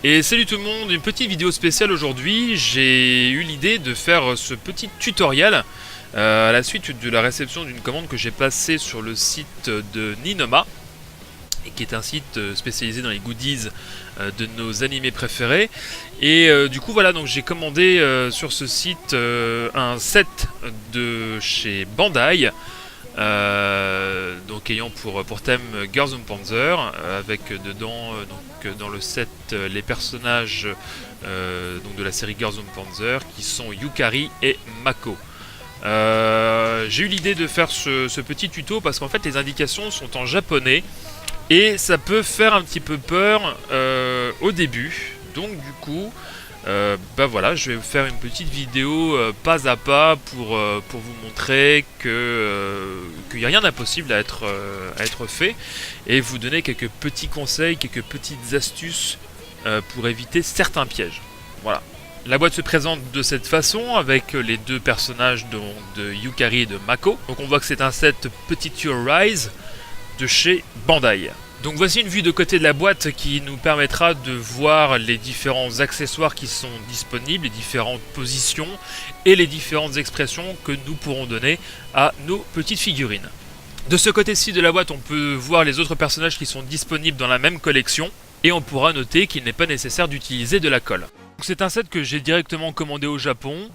Et salut tout le monde, une petite vidéo spéciale aujourd'hui. J'ai eu l'idée de faire ce petit tutoriel à la suite de la réception d'une commande que j'ai passée sur le site de Ninoma, et qui est un site spécialisé dans les goodies de nos animés préférés. Et du coup voilà, donc j'ai commandé sur ce site un set de chez Bandai, donc ayant pour thème Girls on Panzer, avec dedans donc dans le set les personnages donc de la série Girls on Panzer qui sont Yukari et Mako. J'ai eu l'idée de faire ce petit tuto parce qu'en fait les indications sont en japonais et ça peut faire un petit peu peur au début. Donc du coup bah voilà, je vais vous faire une petite vidéo pas à pas pour vous montrer qu'il n'y a rien d'impossible à être fait, et vous donner quelques petits conseils, quelques petites astuces pour éviter certains pièges. Voilà. La boîte se présente de cette façon avec les deux personnages de Yukari et de Mako. Donc on voit que c'est un set Petit Your Rise de chez Bandai. Donc voici une vue de côté de la boîte qui nous permettra de voir les différents accessoires qui sont disponibles, les différentes positions et les différentes expressions que nous pourrons donner à nos petites figurines. De ce côté-ci de la boîte, on peut voir les autres personnages qui sont disponibles dans la même collection, et on pourra noter qu'il n'est pas nécessaire d'utiliser de la colle. C'est un set que j'ai directement commandé au Japon.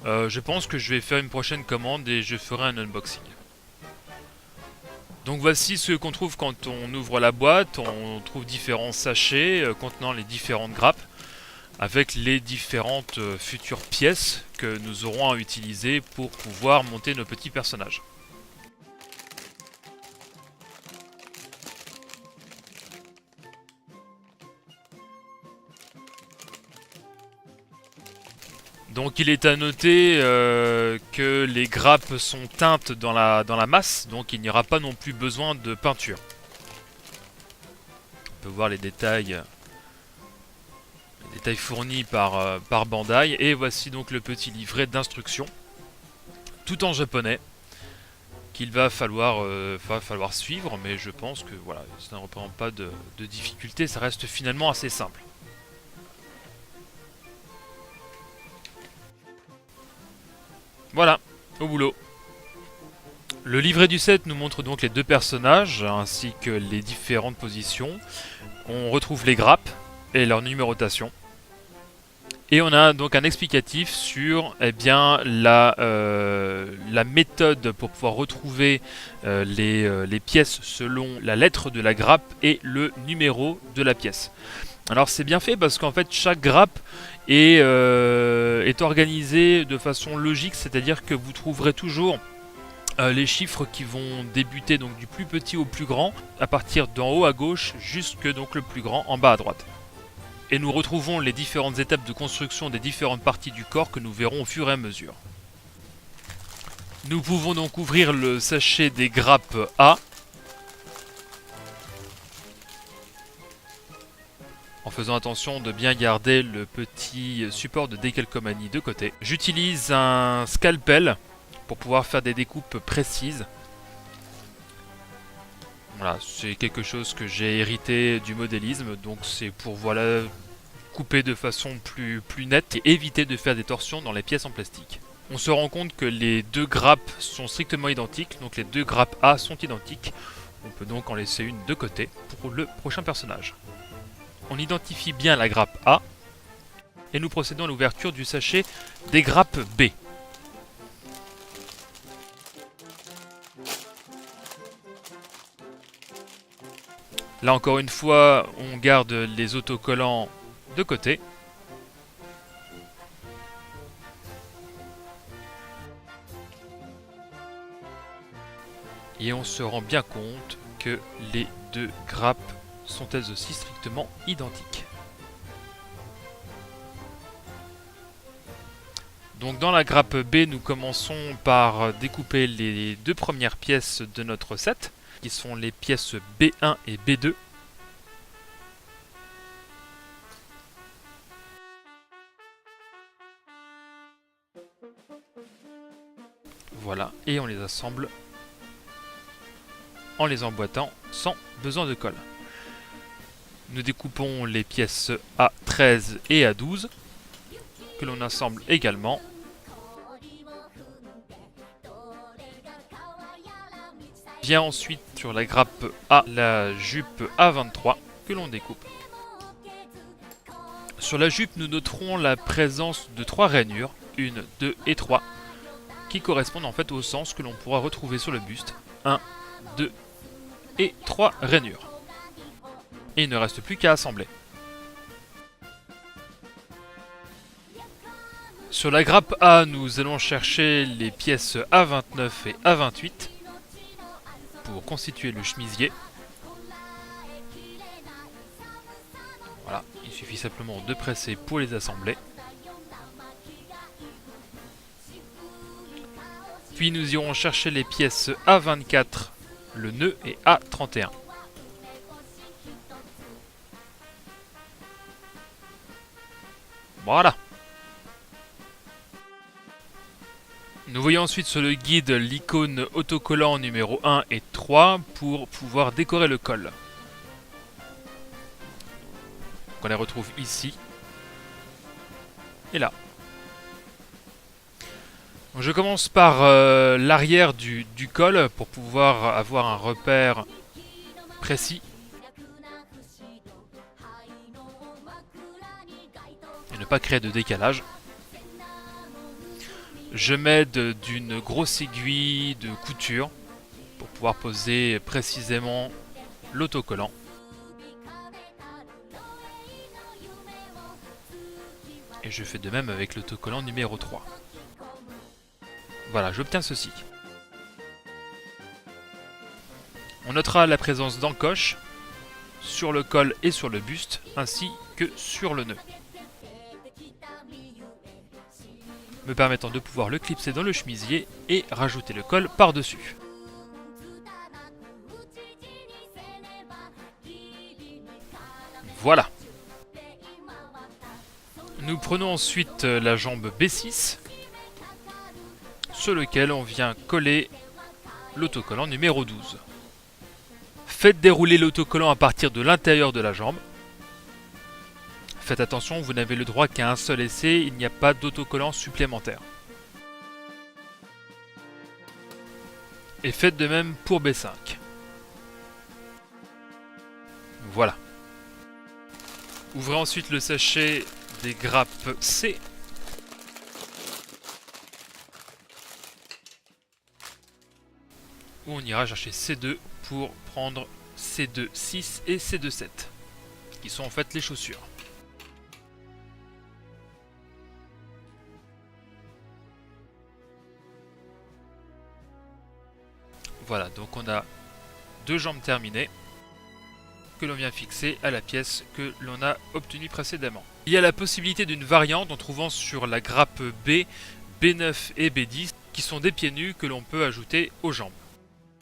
Je pense que je vais faire une prochaine commande et je ferai un unboxing. Donc voici ce qu'on trouve quand on ouvre la boîte. On trouve différents sachets contenant les différentes grappes, avec les différentes futures pièces que nous aurons à utiliser pour pouvoir monter nos petits personnages. Donc il est à noter que les grappes sont teintes dans la masse, donc il n'y aura pas non plus besoin de peinture. On peut voir les détails fournis par Bandai, et voici donc le petit livret d'instructions, tout en japonais, qu'il va falloir suivre, mais je pense que voilà, ça ne représente pas de difficulté, ça reste finalement assez simple. Voilà, au boulot. Le livret du set nous montre donc les deux personnages, ainsi que les différentes positions. On retrouve les grappes et leur numérotation. Et on a donc un explicatif sur la méthode pour pouvoir retrouver les pièces selon la lettre de la grappe et le numéro de la pièce. Alors c'est bien fait parce qu'en fait chaque grappe est organisée de façon logique, c'est-à-dire que vous trouverez toujours les chiffres qui vont débuter donc du plus petit au plus grand, à partir d'en haut à gauche jusque donc le plus grand en bas à droite. Et nous retrouvons les différentes étapes de construction des différentes parties du corps que nous verrons au fur et à mesure. Nous pouvons donc ouvrir le sachet des grappes A, en faisant attention de bien garder le petit support de décalcomanie de côté. J'utilise un scalpel pour pouvoir faire des découpes précises. Voilà, c'est quelque chose que j'ai hérité du modélisme, donc c'est pour voilà couper de façon plus nette et éviter de faire des torsions dans les pièces en plastique. On se rend compte que les deux grappes sont strictement identiques, donc les deux grappes A sont identiques. On peut donc en laisser une de côté pour le prochain personnage. On identifie bien la grappe A et nous procédons à l'ouverture du sachet des grappes B. Là encore une fois, on garde les autocollants de côté. Et on se rend bien compte que les deux grappes sont elles aussi strictement identiques. Donc dans la grappe B, nous commençons par découper les deux premières pièces de notre set, qui sont les pièces B1 et B2. Voilà, et on les assemble en les emboîtant sans besoin de colle. Nous découpons les pièces A13 et A12 que l'on assemble également. Vient ensuite sur la grappe A la jupe A23 que l'on découpe. Sur la jupe, nous noterons la présence de 3 rainures, 1, 2 et 3, qui correspondent en fait au sens que l'on pourra retrouver sur le buste. 1, 2 et 3 rainures. Et il ne reste plus qu'à assembler. Sur la grappe A, nous allons chercher les pièces A29 et A28 pour constituer le chemisier. Voilà, il suffit simplement de presser pour les assembler. Puis nous irons chercher les pièces A24, le nœud, et A31. Voilà. Nous voyons ensuite sur le guide l'icône autocollant numéro 1 et 3 pour pouvoir décorer le col. On les retrouve ici et là. Je commence par l'arrière du col pour pouvoir avoir un repère précis et ne pas créer de décalage. Je m'aide d'une grosse aiguille de couture pour pouvoir poser précisément l'autocollant. Et je fais de même avec l'autocollant numéro 3. Voilà, j'obtiens ceci. On notera la présence d'encoches sur le col et sur le buste, ainsi que sur le nœud, me permettant de pouvoir le clipser dans le chemisier et rajouter le col par-dessus. Voilà. Nous prenons ensuite la jambe B6, sur lequel on vient coller l'autocollant numéro 12. Faites dérouler l'autocollant à partir de l'intérieur de la jambe. Faites attention, vous n'avez le droit qu'à un seul essai, il n'y a pas d'autocollant supplémentaire. Et faites de même pour B5. Voilà. Ouvrez ensuite le sachet des grappes C. Où on ira chercher C2 pour prendre C2 6 et C2 7, qui sont en fait les chaussures. Voilà, donc on a 2 jambes terminées que l'on vient fixer à la pièce que l'on a obtenue précédemment. Il y a la possibilité d'une variante en trouvant sur la grappe B, B9 et B10 qui sont des pieds nus que l'on peut ajouter aux jambes.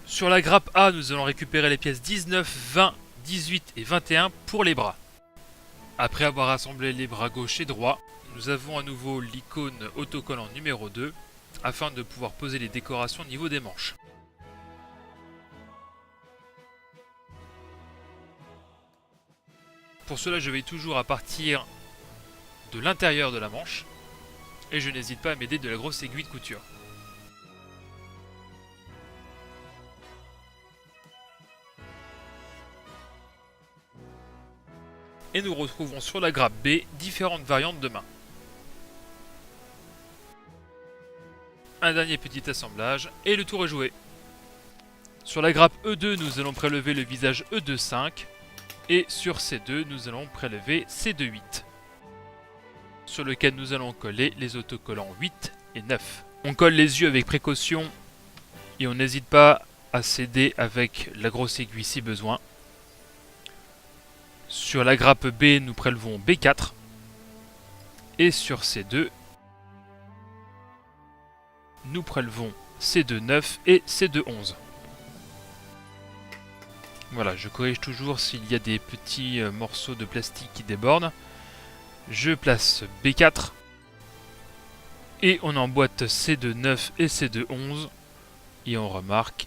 Sur la grappe A, nous allons récupérer les pièces 19, 20, 18 et 21 pour les bras. Après avoir assemblé les bras gauche et droit, nous avons à nouveau l'icône autocollant numéro 2 afin de pouvoir poser les décorations au niveau des manches. Pour cela, je vais toujours à partir de l'intérieur de la manche et je n'hésite pas à m'aider de la grosse aiguille de couture. Et nous retrouvons sur la grappe B différentes variantes de mains. Un dernier petit assemblage et le tour est joué. Sur la grappe E2, nous allons prélever le visage E2-5 et sur C2, nous allons prélever C2-8, sur lequel nous allons coller les autocollants 8 et 9. On colle les yeux avec précaution et on n'hésite pas à s'aider avec la grosse aiguille si besoin. Sur la grappe B, nous prélevons B4 et sur C2, nous prélevons C2-9 et C2-11. Voilà, je corrige toujours s'il y a des petits morceaux de plastique qui débordent. Je place B4 et on emboîte C2-9 et C2-11 et on remarque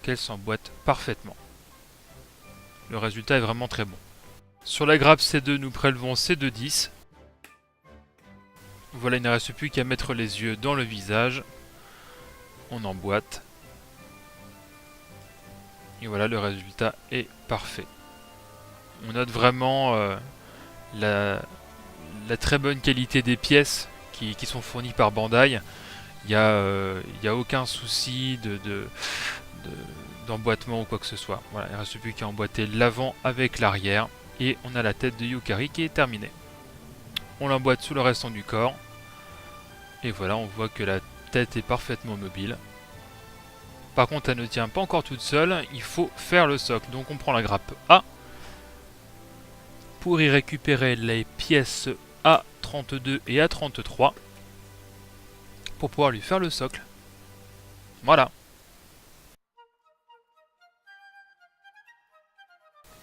qu'elles s'emboîtent parfaitement. Le résultat est vraiment très bon. Sur la grappe C2, nous prélevons C2-10. Voilà, il ne reste plus qu'à mettre les yeux dans le visage. On emboîte. Et voilà, le résultat est parfait. On note vraiment la très bonne qualité des pièces qui sont fournies par Bandai. Il n'y a aucun souci d'emboîtement ou quoi que ce soit. Voilà, il ne reste plus qu'à emboîter l'avant avec l'arrière. Et on a la tête de Yukari qui est terminée. On l'emboîte sous le restant du corps. Et voilà, on voit que la tête est parfaitement mobile. Par contre, elle ne tient pas encore toute seule. Il faut faire le socle. Donc on prend la grappe A. Pour y récupérer les pièces A32 et A33. Pour pouvoir lui faire le socle. Voilà.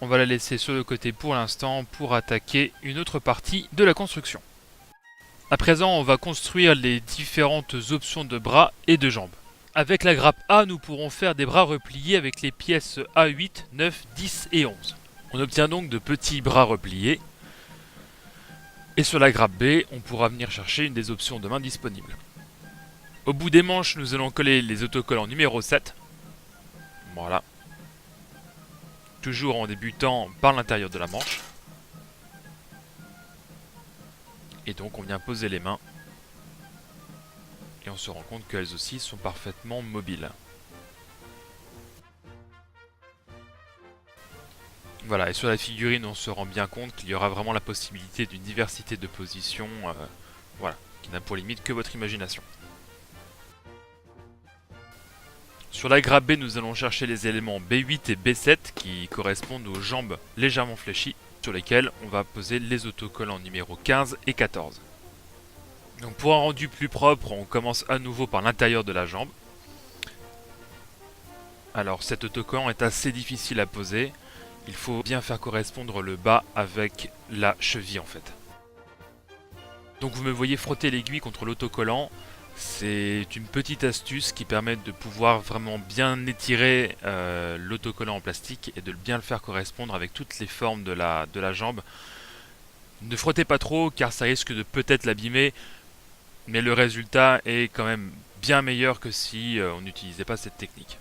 On va la laisser sur le côté pour l'instant pour attaquer une autre partie de la construction. À présent, on va construire les différentes options de bras et de jambes. Avec la grappe A, nous pourrons faire des bras repliés avec les pièces A8, 9, 10 et 11. On obtient donc de petits bras repliés. Et sur la grappe B, on pourra venir chercher une des options de main disponibles. Au bout des manches, nous allons coller les autocollants numéro 7. Voilà. Toujours en débutant par l'intérieur de la manche. Et donc on vient poser les mains. Et on se rend compte qu'elles aussi sont parfaitement mobiles. Voilà, et sur la figurine on se rend bien compte qu'il y aura vraiment la possibilité d'une diversité de positions, voilà, qui n'a pour limite que votre imagination. Sur la grappe B, nous allons chercher les éléments B8 et B7 qui correspondent aux jambes légèrement fléchies sur lesquelles on va poser les autocollants numéro 15 et 14. Donc pour un rendu plus propre, on commence à nouveau par l'intérieur de la jambe. Alors cet autocollant est assez difficile à poser, il faut bien faire correspondre le bas avec la cheville en fait. Donc vous me voyez frotter l'aiguille contre l'autocollant. C'est une petite astuce qui permet de pouvoir vraiment bien étirer l'autocollant en plastique et de bien le faire correspondre avec toutes les formes de la jambe. Ne frottez pas trop car ça risque de peut-être l'abîmer, mais le résultat est quand même bien meilleur que si on n'utilisait pas cette technique.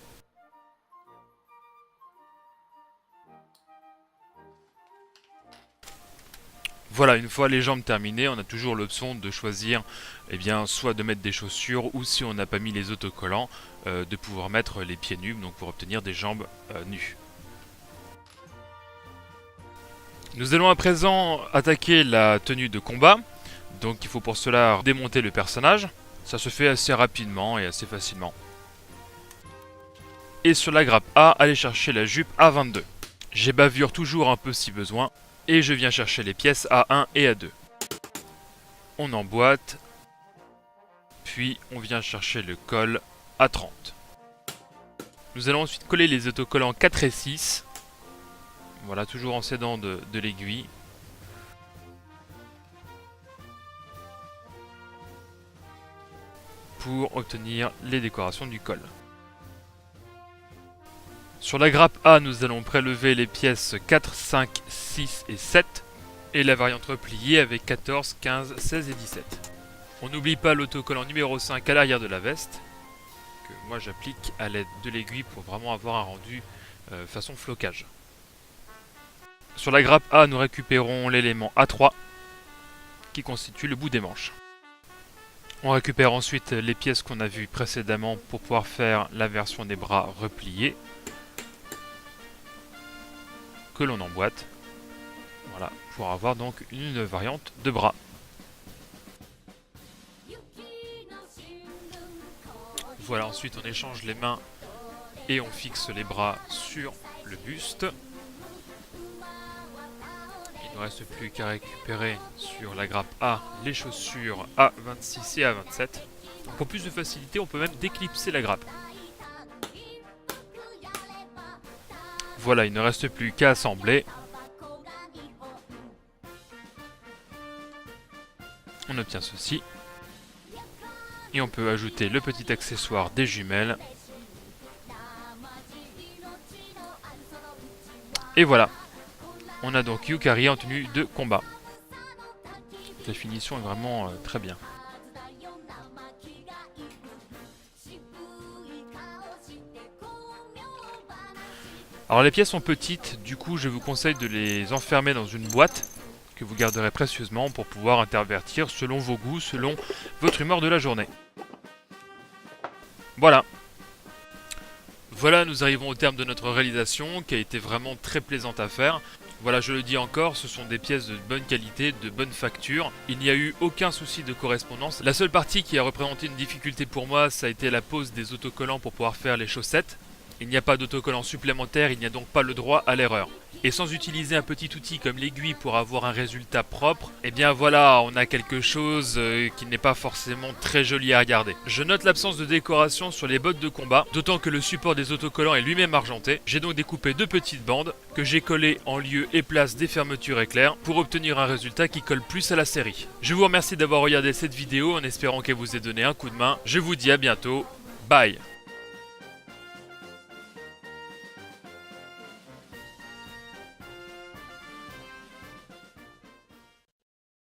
Voilà, une fois les jambes terminées, on a toujours l'option de choisir soit de mettre des chaussures ou si on n'a pas mis les autocollants, de pouvoir mettre les pieds nus, donc pour obtenir des jambes nues. Nous allons à présent attaquer la tenue de combat, donc il faut pour cela démonter le personnage. Ça se fait assez rapidement et assez facilement. Et sur la grappe A, aller chercher la jupe A22. J'ébavure toujours un peu si besoin. Et je viens chercher les pièces A1 et A2. On emboîte. Puis on vient chercher le col A30. Nous allons ensuite coller les autocollants 4 et 6. Voilà, toujours en s'aidant de l'aiguille. Pour obtenir les décorations du col. Sur la grappe A, nous allons prélever les pièces 4, 5, 6 et 7 et la variante repliée avec 14, 15, 16 et 17. On n'oublie pas l'autocollant numéro 5 à l'arrière de la veste que moi j'applique à l'aide de l'aiguille pour vraiment avoir un rendu façon flocage. Sur la grappe A, nous récupérons l'élément A3 qui constitue le bout des manches. On récupère ensuite les pièces qu'on a vues précédemment pour pouvoir faire la version des bras repliés. Que l'on emboîte. Voilà, pour avoir donc une variante de bras. Voilà, ensuite on échange les mains et on fixe les bras sur le buste. Il ne reste plus qu'à récupérer sur la grappe A les chaussures A26 et A27. Donc pour plus de facilité, on peut même déclipser la grappe. Voilà, il ne reste plus qu'à assembler. On obtient ceci. Et on peut ajouter le petit accessoire des jumelles. Et voilà. On a donc Yukari en tenue de combat. La finition est vraiment très bien. Alors les pièces sont petites, du coup je vous conseille de les enfermer dans une boîte que vous garderez précieusement pour pouvoir intervertir selon vos goûts, selon votre humeur de la journée. Voilà. Voilà, nous arrivons au terme de notre réalisation qui a été vraiment très plaisante à faire. Voilà, je le dis encore, ce sont des pièces de bonne qualité, de bonne facture. Il n'y a eu aucun souci de correspondance. La seule partie qui a représenté une difficulté pour moi, ça a été la pose des autocollants pour pouvoir faire les chaussettes. Il n'y a pas d'autocollant supplémentaire, il n'y a donc pas le droit à l'erreur. Et sans utiliser un petit outil comme l'aiguille pour avoir un résultat propre, eh bien voilà, on a quelque chose qui n'est pas forcément très joli à regarder. Je note l'absence de décoration sur les bottes de combat, d'autant que le support des autocollants est lui-même argenté. J'ai donc découpé 2 petites bandes que j'ai collées en lieu et place des fermetures éclairs pour obtenir un résultat qui colle plus à la série. Je vous remercie d'avoir regardé cette vidéo en espérant qu'elle vous ait donné un coup de main. Je vous dis à bientôt, bye.